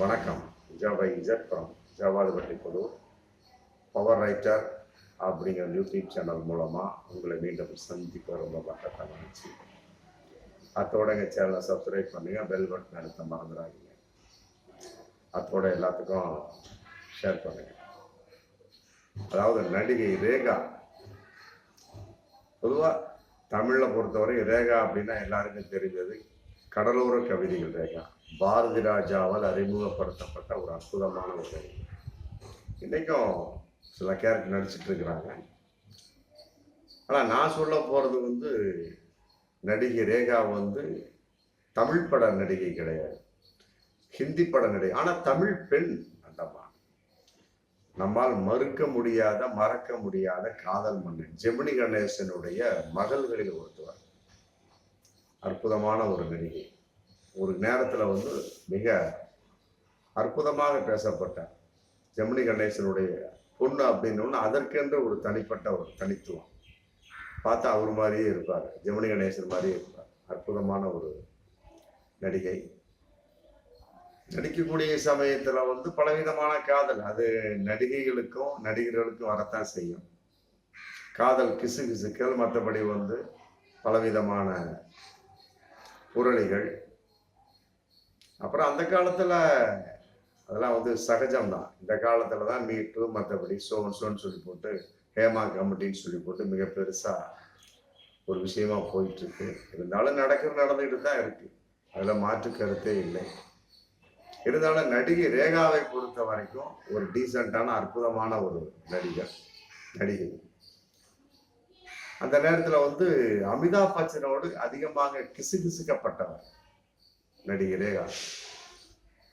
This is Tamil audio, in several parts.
வணக்கம். ஜவை இஜட் from Javadhupatti Puthur. Power writer அப்படிங்கிற யூடியூப் சேனல் மூலமாக உங்களை மீண்டும் சந்திக்க ரொம்ப பக்கத்தை நினச்சி அத்தோட எங்கள் சேனலை சப்ஸ்கிரைப் பண்ணுங்கள், பெல் பட்டன் அழுத்த மறந்துடாதீங்க. அத்தோட எல்லாத்துக்கும் ஷேர் பண்ணுங்கள். அதாவது நடிகை ரேகா, பொதுவாக தமிழில் பொறுத்தவரை ரேகா அப்படின்னா எல்லாருக்கும் தெரிஞ்சது கடலோர கவிதைகள். ரேகா பாரதி ராஜாவால் அறிமுகப்படுத்தப்பட்ட ஒரு அற்புதமான ஒரு நடிகை. இன்றைக்கும் சில கேரக்டர் நடிச்சிட்டு இருக்கிறாங்க. ஆனால் நான் சொல்ல போகிறது நடிகை ரேகா தமிழ் பட நடிகை கிடையாது, ஹிந்தி பட நடிகை. ஆனால் தமிழ் பெண் அந்தம்மா. நம்மால் மறுக்க முடியாத மறக்க முடியாத காதல் மன்னன் ஜெமினி கணேசனுடைய மகள்களில் ஒருத்தவர். அற்புதமான ஒரு நடிகை. ஒரு நேரத்தில் மிக அற்புதமாக பேசப்பட்டார். ஜெமினி கணேசனுடைய பொண்ணு அப்படின்னு அதற்கென்று ஒரு தனிப்பட்ட ஒரு தனித்துவம். பார்த்தா அவர் மாதிரியே இருப்பார், ஜெமினி கணேசன் மாதிரியே இருப்பார். அற்புதமான ஒரு நடிகை. நடிக்கக்கூடிய சமயத்தில் பலவிதமான காதல், அது நடிகைகளுக்கும் நடிகர்களுக்கும் வரத்தான் செய்யும். காதல் கிசு கிசுக்கள், மற்றபடி பலவிதமான புரளிகள். அப்புறம் அந்த காலத்தில் அதெல்லாம் சகஜம்தான். இந்த காலத்தில் தான் மீட்டு மற்றபடி சோன்னு சொல்லி போட்டு ஹேமா கமிட்டின்னு சொல்லி போட்டு மிக பெருசாக ஒரு விஷயமா போயிட்டுருக்கு. இருந்தாலும் நடந்துக்கிட்டு தான் இருக்கு, அதில் மாற்று கருத்தே இல்லை. இருந்தாலும் நடிகை ரேகாவை பொறுத்த வரைக்கும் ஒரு டீசெண்டான அற்புதமான ஒரு நடிகை. அந்த நேரத்தில் அமிதாப் பச்சனோடு அதிகமாக கிசுகிசுக்கப்பட்டவர் நடிகை ரேகா.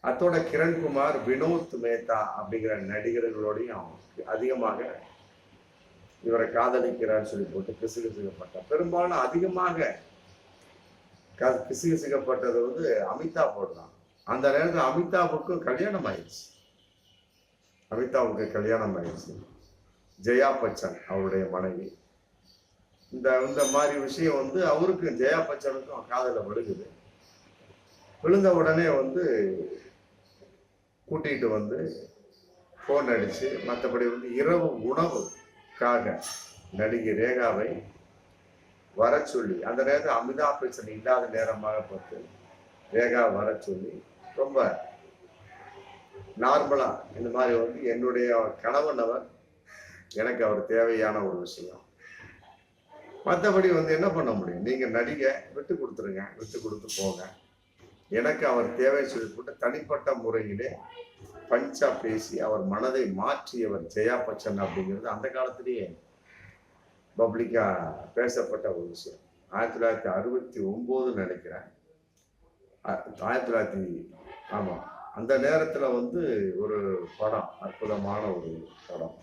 அத்தோட கிரண்குமார், வினோத் மேத்தா அப்படிங்கிற நடிகர்களோடையும் அதிகமாக இவரை காதலிக்கிறான்னு சொல்லி போட்டு கிசுகிசுக்கப்பட்டார். பெரும்பாலும் அதிகமாக கிசுகிசுக்கப்பட்டது அமிதாப்போடு தான். அந்த நேரத்தில் அமிதாப்புக்கு கல்யாணம் ஆயிடுச்சு. ஜெயா பச்சன் அவருடைய மனைவி. இந்த மாதிரி விஷயம் அவருக்கும் ஜெயா பச்சனுக்கும் காதல விழுந்த உடனே கூட்டிகிட்டு ஃபோன் அடிச்சு மற்றபடி இரவு உணவுக்காக நடிகை ரேகாவை வர சொல்லி, அந்த நேரத்தில் அமிதாப் பச்சன் இல்லாத நேரமாக பார்த்து ரேகா வர சொல்லி ரொம்ப நார்மலா இந்த மாதிரி என்னுடைய கணவன் அவர், எனக்கு அவர் தேவையான ஒரு விஷயம். மற்றபடி என்ன பண்ண முடியும், நீங்க நடிகை விட்டு கொடுத்துருங்க, விட்டு கொடுத்து போங்க, எனக்கு அவர் தேவை சொல்லி போட்டு தனிப்பட்ட முறையிலே பஞ்சா பேசி அவர் மனதை மாற்றியவர் ஜெயா பச்சன் அப்படிங்கிறது அந்த காலத்திலேயே பப்ளிக்கா பேசப்பட்ட ஒரு விஷயம். 1969 நினைக்கிறேன், 1900 ஆமாம். அந்த நேரத்தில் ஒரு படம், அற்புதமான ஒரு படம்.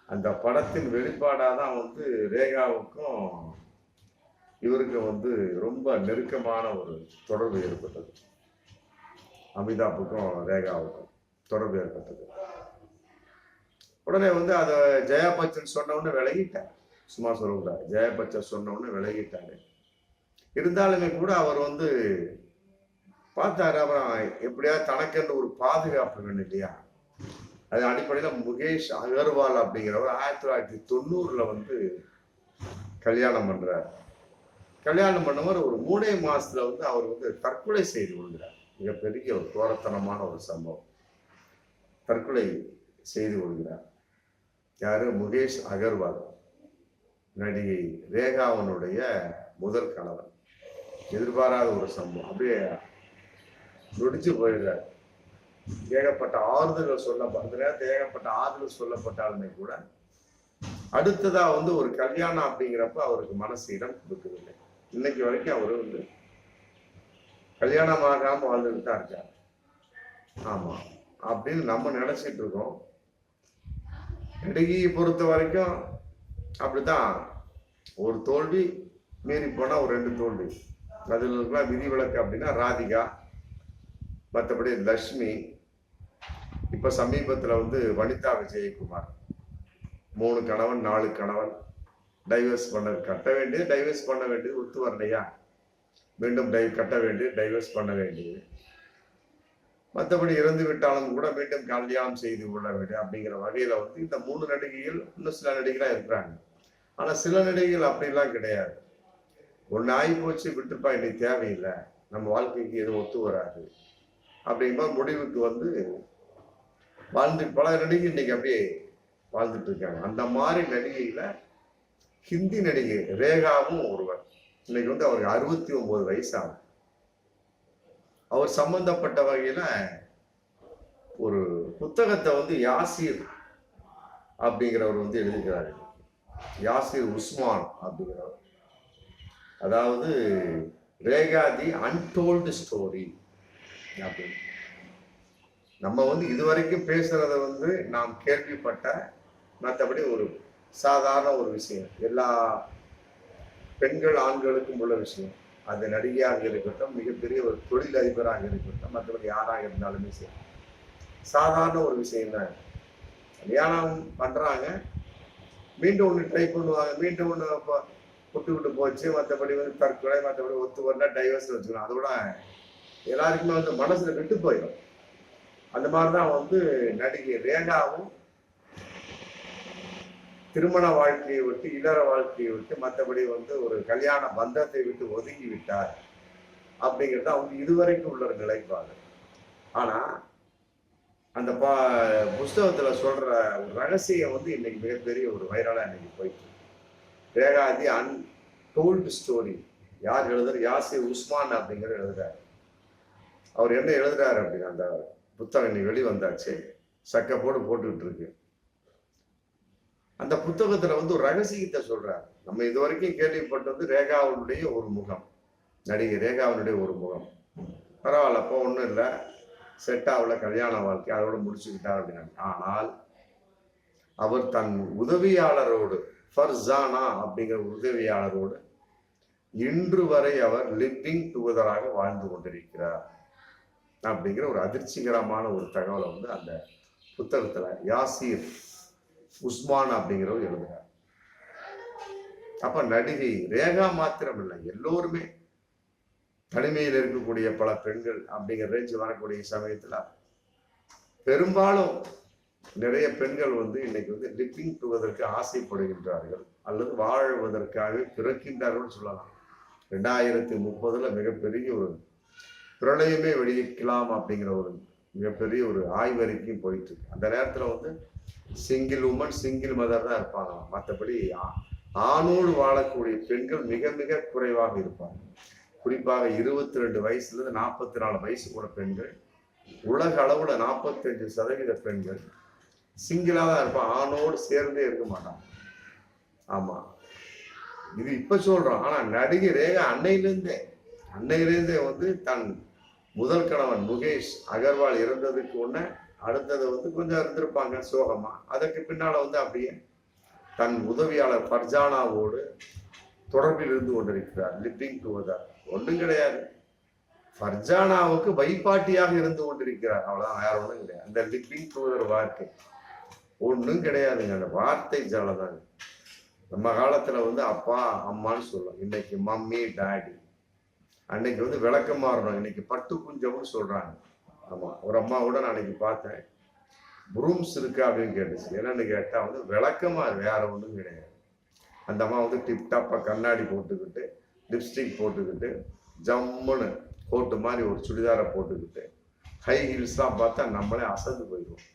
அந்த படத்தின் வெளிப்பாடாக தான் ரேகாவுக்கும் இவருக்கு ரொம்ப நெருக்கமான ஒரு தொடர்பு ஏற்பட்டது. அமிதாப்புக்கும் ரேகாவுக்கும் தொடர்பு ஏற்பட்டது. உடனே அதை ஜெயா பச்சன் சொன்ன உடனே விலகிட்டார். சும்மா சொல்லக்கூடாது, ஜெயா பச்சன் சொன்ன உடனே விலகிட்டாரு. இருந்தாலுமே கூட அவர் பார்த்தாரு. அப்புறம் எப்படியாவது தனக்கென்று ஒரு பாதுகாப்பு வேணும் இல்லையா, அது அடிப்படையில் முகேஷ் அகர்வால் அப்படிங்கிறவர் 1990 கல்யாணம் பண்றார். கல்யாணம் பண்ணவர் ஒரு 3 மாசத்துல அவர் தற்கொலை செய்து கொள்கிறார். மிகப்பெரிய ஒரு கோரத்தனமான ஒரு சம்பவம். தற்கொலை செய்து கொள்கிறார். யாரு? முகேஷ் அகர்வால், நடிகை ரேகாவனுடைய முதல் கணவன். எதிர்பாராத ஒரு சம்பவம். அப்படியே நொடிச்சு போயிடுறார். ஏகப்பட்ட ஆறுதல்கள் ஏகப்பட்ட ஆறுதல் சொல்லப்பட்டாலுமே கூட அடுத்ததா ஒரு கல்யாணம் அப்படிங்கிறப்ப அவருக்கு மனசு இடம் கொடுக்கவில்லை. இன்னைக்கு வரைக்கும் அவரு கல்யாணம் ஆகாம வாழ்ந்துட்டு தான் இருக்காரு. ஆமா, அப்படின்னு நம்ம நினைச்சிட்டு இருக்கோம். நடிகையை பொறுத்த வரைக்கும் அப்படித்தான். ஒரு தோல்வி மீறி போனா ஒரு 2 தோல்வி. அதுல விதிவிலக்கு அப்படின்னா ராதிகா, மற்றபடி லக்ஷ்மி. இப்ப சமீபத்துல வனிதா விஜயகுமார் 3 கணவன் 4 கணவன், டைவர்ஸ் கட்ட வேண்டியது டைவர்ஸ் பண்ண வேண்டியது ஒத்து வரலையா, மீண்டும் கட்ட வேண்டியது டைவர்ஸ் பண்ண வேண்டியது. மற்றபடி இறந்து விட்டாலும் கூட மீண்டும் கல்யாணம் செய்து கொள்ள வேண்டும் அப்படிங்கிற வகையில வந்து இந்த 3 நடிகைகள், இன்னும் சில நடிகைலாம் இருக்கிறாங்க. ஆனா சில நடிகைகள் அப்படிலாம் கிடையாது. ஒன்னு ஆகி போச்சு, விட்டுப்பா, இன்னைக்கு தேவையில்லை, நம்ம வாழ்க்கைக்கு எதுவும் ஒத்து வராது அப்படிங்கிற முடிவுக்கு வந்து வாழ்ந்து பல நடிகை இன்னைக்கு அப்படியே வாழ்ந்துட்டு இருக்காங்க. அந்த மாதிரி நடிகையில ஹிந்தி நடிகை ரேகாவும் ஒருவர். இன்னைக்கு வந்து அவருக்கு 69 வயசு ஆகும். அவர் சம்பந்தப்பட்ட வகையில ஒரு புத்தகத்தை வந்து யாசிர் அப்படிங்கிறவர் வந்து எழுதிக்கிறாரு. யாசிர் உஸ்மான் அப்படிங்கிறவர். அதாவது ரேகா தி அன்டோல்டு ஸ்டோரி அப்படின்னு. நம்ம வந்து இதுவரைக்கும் பேசுறத வந்து நாம் கேள்விப்பட்ட, மற்றபடி ஒரு சாதாரண ஒரு விஷயம், எல்லா பெண்கள் ஆண்களுக்கும் உள்ள விஷயம். அது நடிகையாக இருக்கட்டும், மிகப்பெரிய ஒரு தொழிலதிபராக இருக்கட்டும், மற்றபடி யாராக இருந்தாலுமே சரி, சாதாரண ஒரு விஷயம் தான். கல்யாணம் பண்றாங்க, மீண்டும் ஒன்று ட்ரை பண்ணுவாங்க, மீண்டும் ஒன்று விட்டு விட்டு போச்சு, மற்றபடி வந்து தற்கொலை, மற்றபடி ஒத்து வரல, டைவர்ஸ் வச்சுக்கலாம். அதோட எல்லாருக்குமே வந்து மனசுல விட்டு போயிடும். அந்த மாதிரிதான் வந்து நடிகை ரேகாவும் திருமண வாழ்க்கையை விட்டு, இல்லற வாழ்க்கையை விட்டு, மற்றபடி வந்து ஒரு கல்யாண பந்தத்தை விட்டு ஒதுங்கி விட்டார் அப்படிங்கிறது அவங்க இதுவரைக்கும் உள்ள நிலைப்பாடு. ஆனா அந்த புஸ்தகத்துல சொல்ற ஒரு ரகசியம் வந்து இன்னைக்கு மிகப்பெரிய ஒரு வைரலா இன்னைக்கு போயிட்டு. ரேகா தி அன்டோல்டு ஸ்டோரி. யார் எழுதுற? யாசிர் உஸ்மான் அப்படிங்கிற எழுதுறாரு. அவர் என்ன எழுதுறாரு அப்படின்னா, அந்த புத்தகம் இன்னைக்கு வெளிவந்தாச்சு, சக்கப்போடு போட்டுக்கிட்டு இருக்கு. அந்த புத்தகத்துல வந்து ஒரு ரகசியத்தை சொல்றாரு. நம்ம இதுவரைக்கும் கேள்விப்பட்டது ரேகாவுடைய ஒரு முகம், நடிகை ரேகாவுடைய ஒரு முகம். பரவாயில்லப்போ ஒன்றும் இல்லை, செட் ஆகல, கல்யாண வாழ்க்கை அதோட முடிச்சுக்கிட்டார் அப்படின்னாங்க. ஆனால் அவர் தன் உதவியாளரோடு, ஃபர்சானா அப்படிங்கிற உதவியாளரோடு இன்று வரை அவர் லிவிங் டுகெதராக வாழ்ந்து கொண்டிருக்கிறார் அப்படிங்கிற ஒரு அதிர்ச்சிகரமான ஒரு தகவலை வந்து அந்த புத்தகத்துல யாசிர் உஸ்மான் அப்படிங்கிறவர் எழுதுறார். அப்ப நடிகை ரேகா மாத்திரம் இல்லை, எல்லோருமே தனிமையில் இருக்கக்கூடிய பல பெண்கள் அப்படிங்கிற ரேஞ்சு வரக்கூடிய சமயத்துல பெரும்பாலும் நிறைய பெண்கள் வந்து இன்னைக்கு வந்து லிவிங் டுகெதருக்கு ஆசைப்படுகின்றார்கள், அல்லது வாழ்வதற்காக பிறக்கின்றார்கள் சொல்லலாம். 2030 மிகப்பெரிய ஒரு பிரளயமே வெடிக்கலாம் அப்படிங்கிற ஒரு மிகப்பெரிய ஒரு ஆய்வறிக்கையும் போயிட்டு இருக்கு. அந்த நேரத்துல வந்து சிங்கிள் உமன், சிங்கிள் மதர் தான் இருப்பாங்க. மற்றபடி ஆணோடு வாழக்கூடிய பெண்கள் மிக மிக குறைவாக இருப்பாங்க. குறிப்பாக 22 வயசுல இருந்து 44 வயசு கூட பெண்கள், உலக அளவுல 45% பெண்கள் சிங்கிளா தான் இருப்பான், ஆணோடு சேர்ந்தே இருக்க மாட்டான். ஆமா, இது இப்ப சொல்றோம். ஆனா நடிகை ரேகா அன்னையிலேருந்தே வந்து தன் முதல் கணவன் முகேஷ் அகர்வால் இறந்ததுக்கு ஒண்ணு அடுத்தது வந்து கொஞ்சம் இருந்திருப்பாங்க சோகமா. அதற்கு பின்னால வந்து அப்படியே தன் உதவியாளர் ஃபர்ஜானாவோடு தொடர்பில் இருந்து கொண்டிருக்கிறார். லிவிங் டுகெதர் ஒன்றும் கிடையாது, ஃபர்ஜானாவுக்கு வைப்பாட்டியாக இருந்து கொண்டிருக்கிறார், அவ்வளவுதான், வேற ஒன்றும் கிடையாது. அந்த லிவிங் டுகெதர் வார்த்தை ஒன்றும் கிடையாதுங்க, அந்த வார்த்தை ஜாலதாங்க. நம்ம காலத்துல வந்து அப்பா அம்மான்னு சொல்லுவோம், இன்னைக்கு மம்மி டாடி. அன்னைக்கு வந்து விளக்கம் மாறணும், இன்னைக்கு பட்டு குஞ்சம்னு சொல்றாங்க. ஆமா, ஒரு அம்மாவோட நான் அன்னைக்கு பார்த்தேன், ப்ரூம்ஸ் இருக்கா அப்படின்னு கேட்டுச்சு. என்னன்னு கேட்டா வந்து விளக்கமா, வேற ஒன்றும் கிடையாது. அந்த அம்மா வந்து டிப்டாப்பா கண்ணாடி போட்டுக்கிட்டு, லிப்ஸ்டிக் போட்டுக்கிட்டு, ஜம்முன்னு கோட்டு மாதிரி ஒரு சுடிதாரை போட்டுக்கிட்டு, ஹை ஹீல்ஸ்லாம் பார்த்தா நம்மளே அசந்து போயிடுவோம்.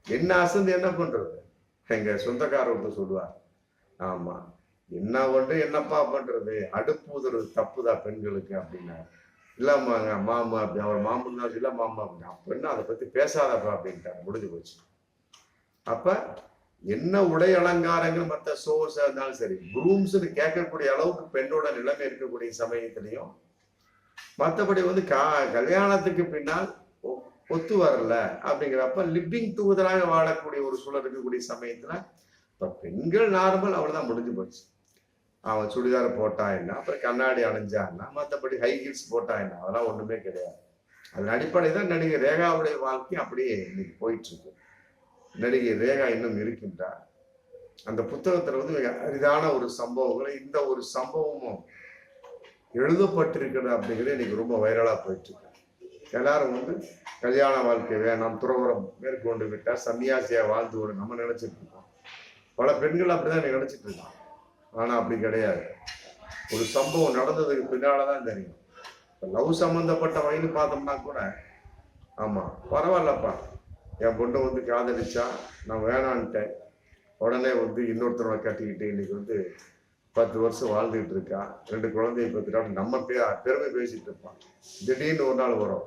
என்ன அசந்து என்ன பண்றது? எங்க சொந்தக்காரர் ஒருத்தர் சொல்லுவார், ஆமா என்ன ஒன்று என்னப்பா பண்றது, அடுப்பு ஊதுறது தப்புதான் பெண்களுக்கு அப்படின்னா. இல்லம்மாங்க மாமா அப்படி, அவர் மாமன் தான் இல்ல மாமா அப்படி, அப்ப என்ன அதை பத்தி பேசாதப்பா அப்படின்ட்டாங்க, முடிஞ்சு போச்சு. அப்ப என்ன உடை அலங்காரங்கள் மற்ற சோர்ஸா இருந்தாலும் சரி, ப்ரூம்ஸ்ன்னு கேட்கக்கூடிய அளவுக்கு பெண்ணோட நிலைமை இருக்கக்கூடிய சமயத்திலையும், மற்றபடி வந்து கல்யாணத்துக்கு பின்னால் ஒத்து வரல அப்படிங்கிறப்ப லிவிங் டுகெதராக வாழக்கூடிய ஒரு சூழல் இருக்கக்கூடிய சமயத்துல இப்ப பெண்கள் நார்மல், அவ்வளவுதான், முடிஞ்சு போச்சு. அவன் சுடிதார் போட்டா என்ன, அப்புறம் கண்ணாடி அணிஞ்சான்னா, மற்றபடி ஹை ஹீல்ஸ் போட்டா என்ன, அதெல்லாம் ஒண்ணுமே கிடையாது. அதன் அடிப்படை தான் நடிகை ரேகாவுடைய வாழ்க்கை அப்படியே இன்னைக்கு போயிட்டு இருக்கு. நடிகை ரேகா இன்னும் இருக்கின்றார். அந்த புத்தகத்துல வந்து மிக அரிதான ஒரு சம்பவங்களை, இந்த ஒரு சம்பவமும் எழுதப்பட்டிருக்கிறது அப்படிங்கிறது இன்னைக்கு ரொம்ப வைரலா போயிட்டு இருக்கு. எல்லாரும் வந்து கல்யாண வாழ்க்கை வேணாம், துறவரம் மேற்கொண்டு விட்டால் சன்னியாசியா வாழ்ந்து ஒரு நம்ம நினைச்சிட்டு இருக்கோம். பல பெண்கள் அப்படிதான் நினைச்சிட்டு இருக்காங்க. ஆனா அப்படி கிடையாது. ஒரு சம்பவம் நடந்ததுக்கு பின்னாலதான் தெரியும். லவ் சம்பந்தப்பட்ட வயது பார்த்தோம்னா கூட, ஆமா பரவாயில்லப்பா, என் பொண்ணு வந்து காதலிச்சா, நான் வேணான்ட்டேன், உடனே வந்து இன்னொருத்தரோட கட்டிக்கிட்டு இன்னைக்கு வந்து 10 வருஷம் வாழ்ந்துகிட்டு இருக்கா, 2 குழந்தைய பத்திரா, நம்ம பெருமை பேசிட்டு இருப்பான். திடீர்னு ஒரு நாள் வரும்,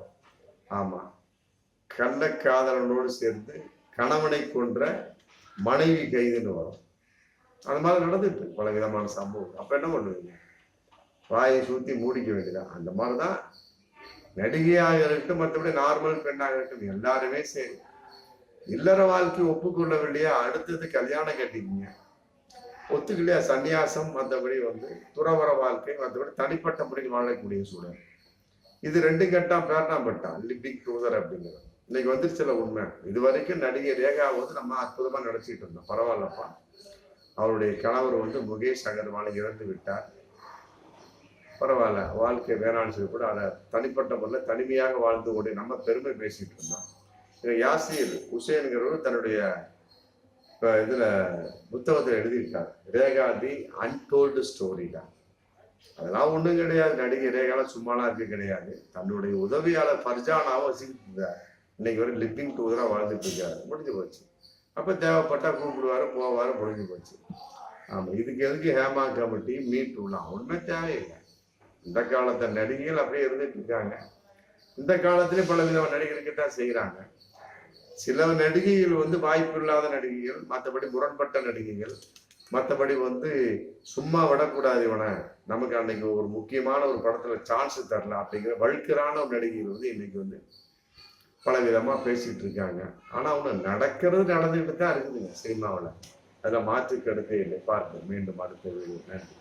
ஆமா கள்ளக்காதலனோடு சேர்ந்து கணவனை கொன்ற மனைவி கைதுன்னு வரும். அந்த மாதிரி நடந்துட்டு பல விதமான சம்பவம். அப்ப என்ன பண்ணுவீங்க? வாயை சுத்தி மூடிக்க வேண்டியதான். அந்த மாதிரிதான் நடிகையாக இருக்கட்டும், மற்றபடி நார்மல் பெண்ணாக இருக்கட்டும், எல்லாருமே சரி, இல்லற வாழ்க்கை ஒப்புக்கொள்ளவில்லையா, அடுத்தது கல்யாணம் கட்டிக்கிங்க. ஒத்துக்கலையா சன்னியாசம், மற்றபடி வந்து துறவர வாழ்க்கை, மற்றபடி தனிப்பட்ட முறையில் வாழக்கூடிய சூழல். இது 2 கட்டம் பேட்டாம் பட்டான் லிவிங் டுகெதர் அப்படிங்கிறது இன்னைக்கு வந்துருச்சுல உண்மை. இது வரைக்கும் நடிகை ரேகா வந்து நம்ம அற்புதமா நினைச்சிட்டு இருந்தோம். பரவாயில்லப்பா, அவருடைய கணவர் வந்து முகேஷ் அகர்வாலை இறந்து விட்டார், பரவாயில்ல, வாழ்க்கை வேணான்னு சொல்லி கூட அதை தனிப்பட்ட முறையில் தனிமையாக வாழ்ந்து கொண்டு நம்ம பெருமை பேசிட்டு இருந்தோம். யாசிர் ஹுசேன்கிறவர் தன்னுடைய இதுல புத்தகத்தில் எழுதியிருக்காரு, ரேகா தி அன்டோல்டு ஸ்டோரி தான். அதெல்லாம் ஒண்ணும் கிடையாது. நடிகை ரேகாலாம் சும்மாலாம் இருக்க கிடையாது. தன்னுடைய உதவியாளர் ஃபர்ஜானாவை வச்சுக்கிட்டு இன்னைக்கு வரை லிவிங் டுகெதரா வாழ்ந்துட்டு இருக்காரு. முடிஞ்சு போச்சு. அப்ப தேவைப்பட்டா கூப்பிடுவாரு, போவாரு, முடிஞ்சு போச்சு. ஆமா, இதுக்கு எதுக்கு ஹேமா கமிட்டி மீட் விடலாம்? ஒண்ணுமே தேவையில்லை. இந்த காலத்தை நடிகைகள் அப்படியே இருந்துட்டு இருக்காங்க. இந்த காலத்திலே பல விதமான நடிகர்களுக்கு தான் செய்யறாங்க. சில நடிகைகள் வந்து வாய்ப்பு இல்லாத நடிகைகள், மற்றபடி முரண்பட்ட நடிகைகள், மற்றபடி வந்து சும்மா விடக்கூடாது இவனை, நமக்கு அன்னைக்கு ஒரு முக்கியமான ஒரு படத்துல சான்ஸ் தரல அப்படிங்கிற வழுக்கரான ஒரு நடிகைகள் வந்து இன்னைக்கு வந்து பல விதமா பேசிட்டு இருக்காங்க. ஆனா அவங்க நடக்கிறது நடந்துகிட்டு தான் இருக்குதுங்க சினிமாவில். அதில் மாற்று கருத்தே இல்லை. பார்ப்போம் மீண்டும் அடுத்த வீடியோ. நன்றி.